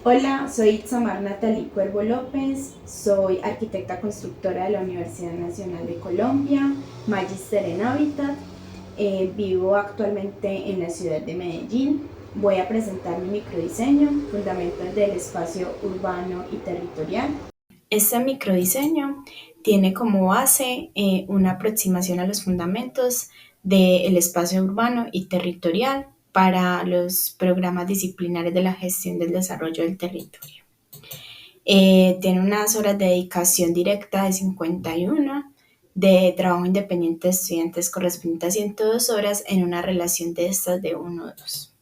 Hola, soy Itzamar Natalie Cuervo López, soy arquitecta constructora de la Universidad Nacional de Colombia, magíster en Hábitat, vivo actualmente en la ciudad de Medellín. Voy a presentar mi microdiseño, Fundamentos del Espacio Urbano y Territorial. Este microdiseño tiene como base una aproximación a los fundamentos del espacio urbano y territorial para los programas disciplinares de la gestión del desarrollo del territorio. Tiene unas horas de dedicación directa de 51, de trabajo independiente de estudiantes correspondiente a 102 horas en una relación de estas de 1 o 2.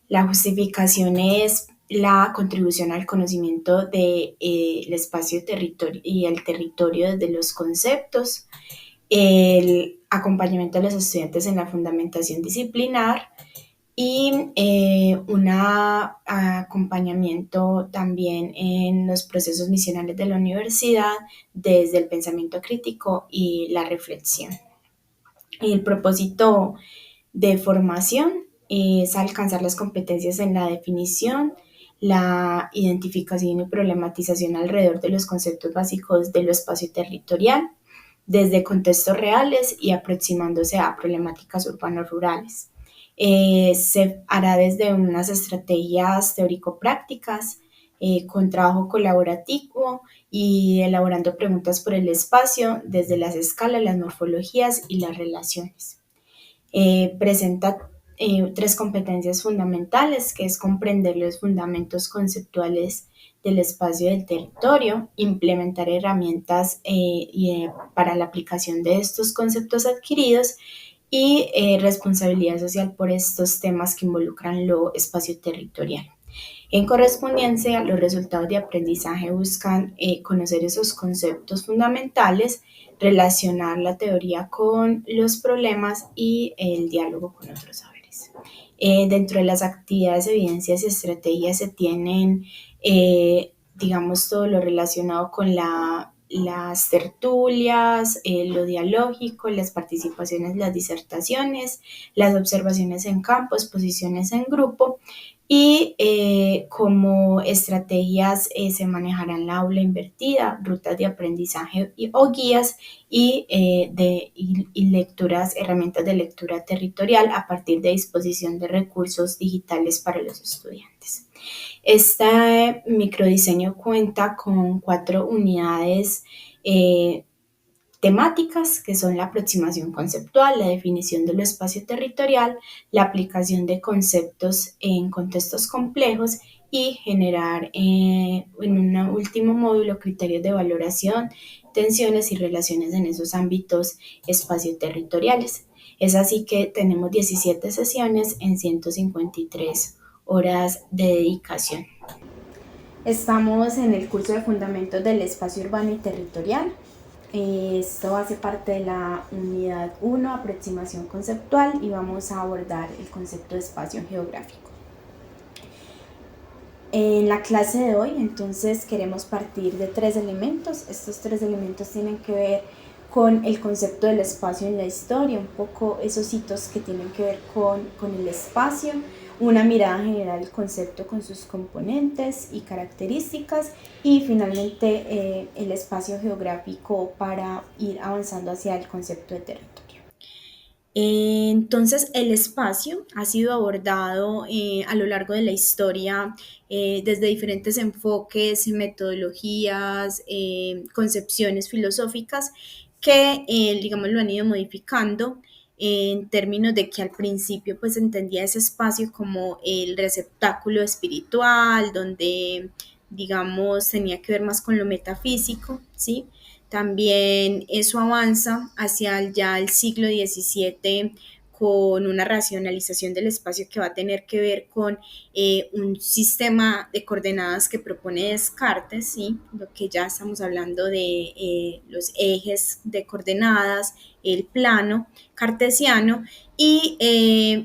La justificación es la contribución al conocimiento del espacio territorio y el territorio desde los conceptos, el acompañamiento de los estudiantes en la fundamentación disciplinar y un acompañamiento también en los procesos misionales de la universidad desde el pensamiento crítico y la reflexión. El propósito de formación es alcanzar las competencias en la definición, la identificación y problematización alrededor de los conceptos básicos del espacio territorial, desde contextos reales y aproximándose a problemáticas urbanos-rurales. Se hará desde unas estrategias teórico-prácticas, con trabajo colaborativo y elaborando preguntas por el espacio desde las escalas, las morfologías y las relaciones. Presenta tres competencias fundamentales, que es comprender los fundamentos conceptuales del espacio y del territorio, implementar herramientas para la aplicación de estos conceptos adquiridos y responsabilidad social por estos temas que involucran lo espacio territorial. En correspondencia, los resultados de aprendizaje buscan conocer esos conceptos fundamentales, relacionar la teoría con los problemas y el diálogo con otros saberes. Dentro de las actividades, evidencias y estrategias se tienen, digamos, todo lo relacionado con las tertulias, lo dialógico, las participaciones, las disertaciones, las observaciones en campo, exposiciones en grupo y como estrategias se manejarán la aula invertida, rutas de aprendizaje o guías y lecturas, herramientas de lectura territorial a partir de disposición de recursos digitales para los estudiantes. Este microdiseño cuenta con 4 unidades temáticas, que son la aproximación conceptual, la definición del espacio territorial, la aplicación de conceptos en contextos complejos y generar en un último módulo criterios de valoración, tensiones y relaciones en esos ámbitos espacio-territoriales. Es así que tenemos 17 sesiones en 153 horas de dedicación. Estamos en el curso de Fundamentos del Espacio Urbano y Territorial. Esto hace parte de la unidad 1, aproximación conceptual, y vamos a abordar el concepto de espacio geográfico. En la clase de hoy, entonces, queremos partir de 3 elementos. Estos 3 elementos tienen que ver con el concepto del espacio en la historia, un poco esos hitos que tienen que ver con el espacio, una mirada general del concepto con sus componentes y características, y finalmente el espacio geográfico para ir avanzando hacia el concepto de territorio. Entonces, el espacio ha sido abordado a lo largo de la historia desde diferentes enfoques, metodologías, concepciones filosóficas que, digamos, lo han ido modificando en términos de que al principio pues entendía ese espacio como el receptáculo espiritual, donde, digamos, tenía que ver más con lo metafísico, ¿sí? También eso avanza hacia ya el siglo XVII con una racionalización del espacio que va a tener que ver con un sistema de coordenadas que propone Descartes, ¿sí? Lo que ya estamos hablando de los ejes de coordenadas, el plano cartesiano, y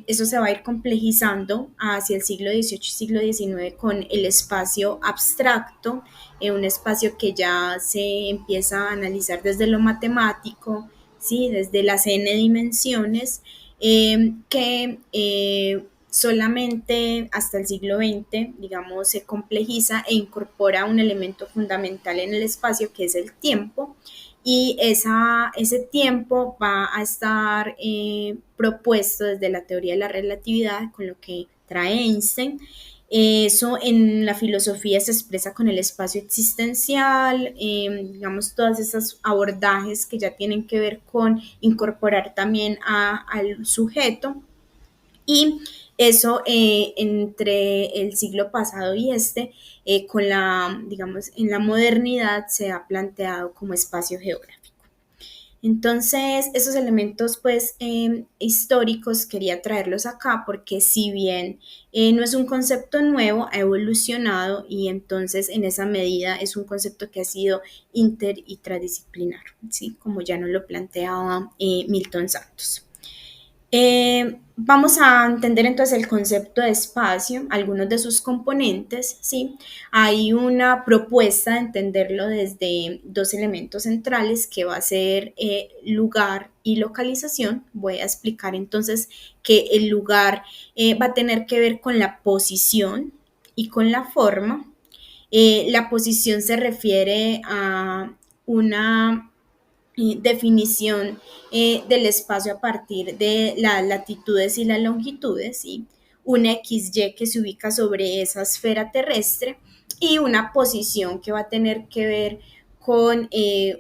eso se va a ir complejizando hacia el siglo XVIII y siglo XIX con el espacio abstracto, un espacio que ya se empieza a analizar desde lo matemático, ¿sí? Desde las n dimensiones, que solamente hasta el siglo XX, digamos, se complejiza e incorpora un elemento fundamental en el espacio que es el tiempo. Y ese tiempo va a estar propuesto desde la teoría de la relatividad, con lo que trae Einstein. Eso en la filosofía se expresa con el espacio existencial, digamos, todos esos abordajes que ya tienen que ver con incorporar también al sujeto. Y eso entre el siglo pasado y con digamos, en la modernidad se ha planteado como espacio geográfico. Entonces, esos elementos, pues, históricos quería traerlos acá porque si bien no es un concepto nuevo, ha evolucionado y entonces en esa medida es un concepto que ha sido inter y transdisciplinar, ¿sí? Como ya nos lo planteaba Milton Santos. Vamos a entender entonces el concepto de espacio, algunos de sus componentes, ¿sí? Hay una propuesta de entenderlo desde dos elementos centrales que va a ser lugar y localización. Voy a explicar entonces que el lugar va a tener que ver con la posición y con la forma. La posición se refiere a una definición del espacio a partir de las latitudes y las longitudes, ¿sí? Una XY que se ubica sobre esa esfera terrestre y una posición que va a tener que ver con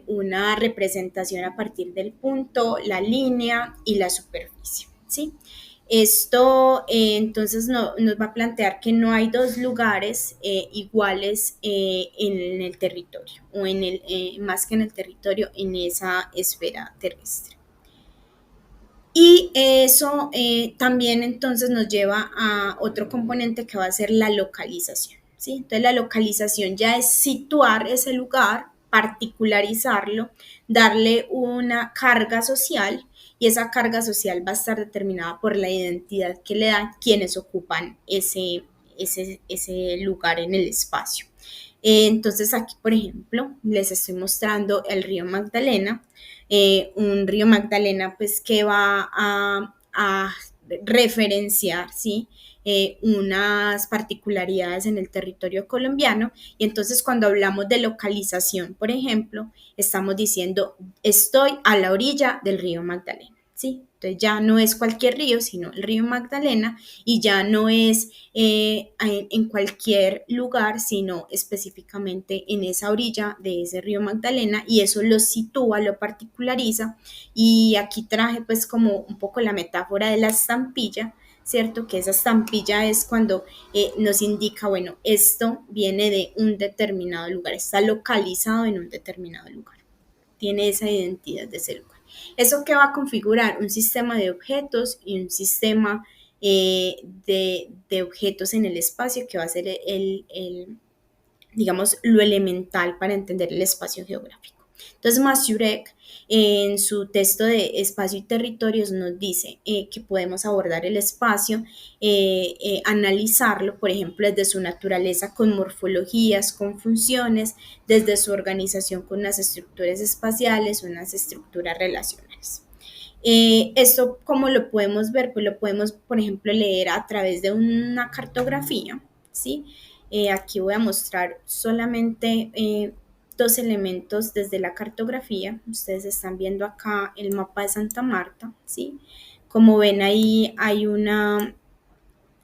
una representación a partir del punto, la línea y la superficie, ¿sí? Esto entonces nos va a plantear que no hay dos lugares iguales en el territorio, o más que en el territorio, en esa esfera terrestre. Y eso también entonces nos lleva a otro componente que va a ser la localización, ¿sí? Entonces la localización ya es situar ese lugar, particularizarlo, darle una carga social y esa carga social va a estar determinada por la identidad que le dan quienes ocupan ese lugar en el espacio. Entonces aquí, por ejemplo, les estoy mostrando el río Magdalena, un río Magdalena pues que va a referenciar, ¿sí? Unas particularidades en el territorio colombiano y entonces cuando hablamos de localización, por ejemplo, estamos diciendo estoy a la orilla del río Magdalena, ¿sí? Entonces ya no es cualquier río, sino el río Magdalena y ya no es en cualquier lugar, sino específicamente en esa orilla de ese río Magdalena y eso lo sitúa, lo particulariza y aquí traje pues como un poco la metáfora de la estampilla, ¿cierto? Que esa estampilla es cuando nos indica, bueno, esto viene de un determinado lugar, está localizado en un determinado lugar, tiene esa identidad de ese lugar. ¿Eso qué va a configurar? Un sistema de objetos y un sistema de objetos en el espacio que va a ser digamos, lo elemental para entender el espacio geográfico. Entonces, Mazurek, en su texto de Espacio y Territorios, nos dice que podemos abordar el espacio, analizarlo, por ejemplo, desde su naturaleza con morfologías, con funciones, desde su organización con unas estructuras espaciales, unas estructuras relacionales. Esto, ¿cómo lo podemos ver? Pues lo podemos, por ejemplo, leer a través de una cartografía, ¿sí? Aquí voy a mostrar solamente dos elementos desde la cartografía. Ustedes están viendo acá el mapa de Santa Marta, ¿sí? Como ven ahí hay una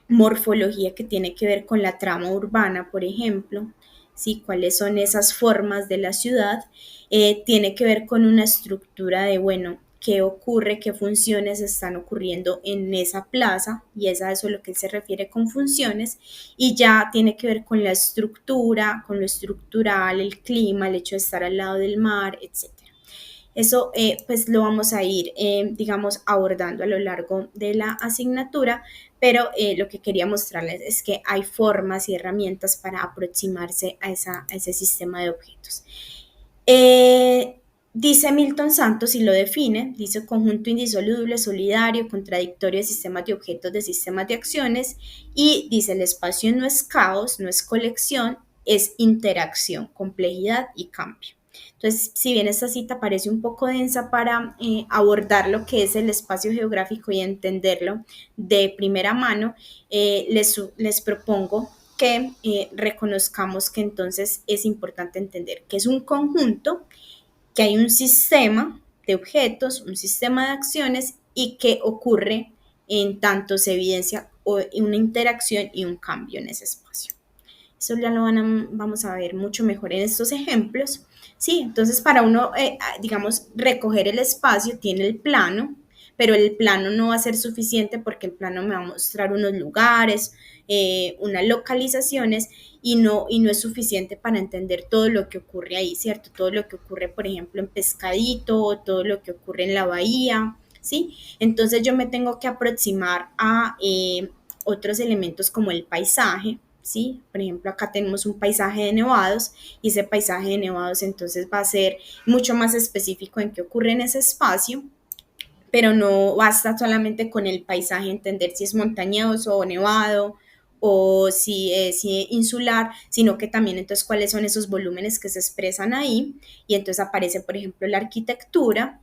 morfología que tiene que ver con la trama urbana, por ejemplo, ¿sí? Cuáles son esas formas de la ciudad. Tiene que ver con una estructura de, bueno, qué ocurre, qué funciones están ocurriendo en esa plaza, y es a eso a lo que él se refiere con funciones, y ya tiene que ver con la estructura, con lo estructural, el clima, el hecho de estar al lado del mar, etc. Eso pues lo vamos a ir, digamos, abordando a lo largo de la asignatura, pero lo que quería mostrarles es que hay formas y herramientas para aproximarse a ese sistema de objetos. Dice Milton Santos y lo define, dice conjunto indisoluble, solidario, contradictorio de sistemas de objetos, de sistemas de acciones, y dice el espacio no es caos, no es colección, es interacción, complejidad y cambio. Entonces, si bien esta cita parece un poco densa para abordar lo que es el espacio geográfico y entenderlo de primera mano, les propongo que reconozcamos que entonces es importante entender que es un conjunto, que hay un sistema de objetos, un sistema de acciones y que ocurre en tanto se evidencia una interacción y un cambio en ese espacio. Eso ya lo vamos a ver mucho mejor en estos ejemplos. Sí, entonces para uno, digamos, recoger el espacio tiene el plano, pero el plano no va a ser suficiente porque el plano me va a mostrar unos lugares, unas localizaciones y no es suficiente para entender todo lo que ocurre ahí, ¿cierto? Todo lo que ocurre, por ejemplo, en Pescadito, todo lo que ocurre en la bahía, ¿sí? Entonces yo me tengo que aproximar a otros elementos como el paisaje, ¿sí? Por ejemplo, acá tenemos un paisaje de nevados y ese paisaje de nevados entonces va a ser mucho más específico en qué ocurre en ese espacio, pero no basta solamente con el paisaje entender si es montañoso o nevado o si es insular, sino que también entonces cuáles son esos volúmenes que se expresan ahí y entonces aparece, por ejemplo, la arquitectura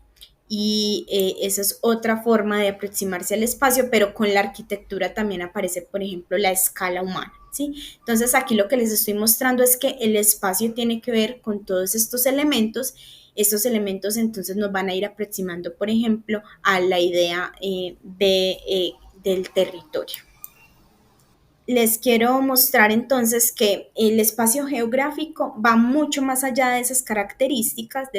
y esa es otra forma de aproximarse al espacio, pero con la arquitectura también aparece, por ejemplo, la escala humana, ¿sí? Entonces aquí lo que les estoy mostrando es que el espacio tiene que ver con todos estos elementos entonces nos van a ir aproximando, por ejemplo, a la idea del territorio. Les quiero mostrar entonces que el espacio geográfico va mucho más allá de esas características,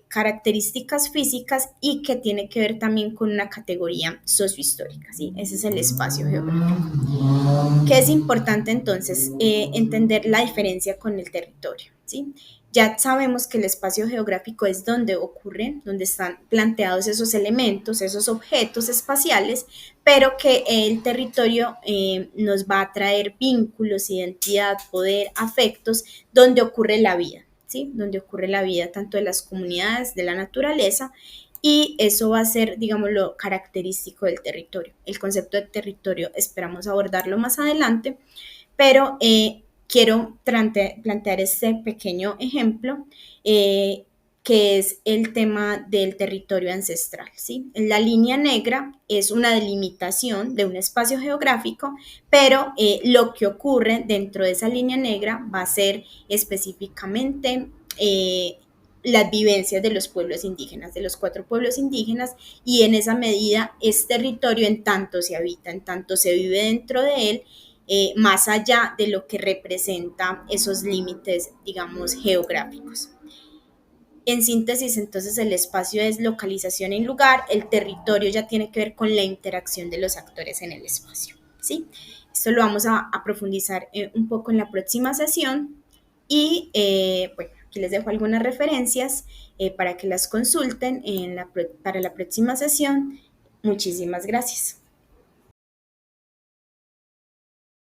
características físicas y que tiene que ver también con una categoría sociohistórica, ¿sí? Ese es el espacio geográfico. ¿Qué es importante entonces? Entender la diferencia con el territorio, ¿sí? Ya sabemos que el espacio geográfico es donde ocurren, donde están planteados esos elementos, esos objetos espaciales, pero que el territorio nos va a traer vínculos, identidad, poder, afectos, donde ocurre la vida, ¿sí? Donde ocurre la vida tanto de las comunidades, de la naturaleza, y eso va a ser, digamos, lo característico del territorio. El concepto de territorio esperamos abordarlo más adelante, pero quiero plantear este pequeño ejemplo que es el tema del territorio ancestral, ¿sí? La línea negra es una delimitación de un espacio geográfico, pero lo que ocurre dentro de esa línea negra va a ser específicamente las vivencias de los pueblos indígenas, de los 4 pueblos indígenas, y en esa medida es territorio en tanto se habita, en tanto se vive dentro de él, más allá de lo que representa esos límites, digamos, geográficos. En síntesis, entonces, el espacio es localización en lugar, el territorio ya tiene que ver con la interacción de los actores en el espacio, ¿sí? Esto lo vamos a profundizar un poco en la próxima sesión y, bueno, aquí les dejo algunas referencias para que las consulten para la próxima sesión. Muchísimas gracias.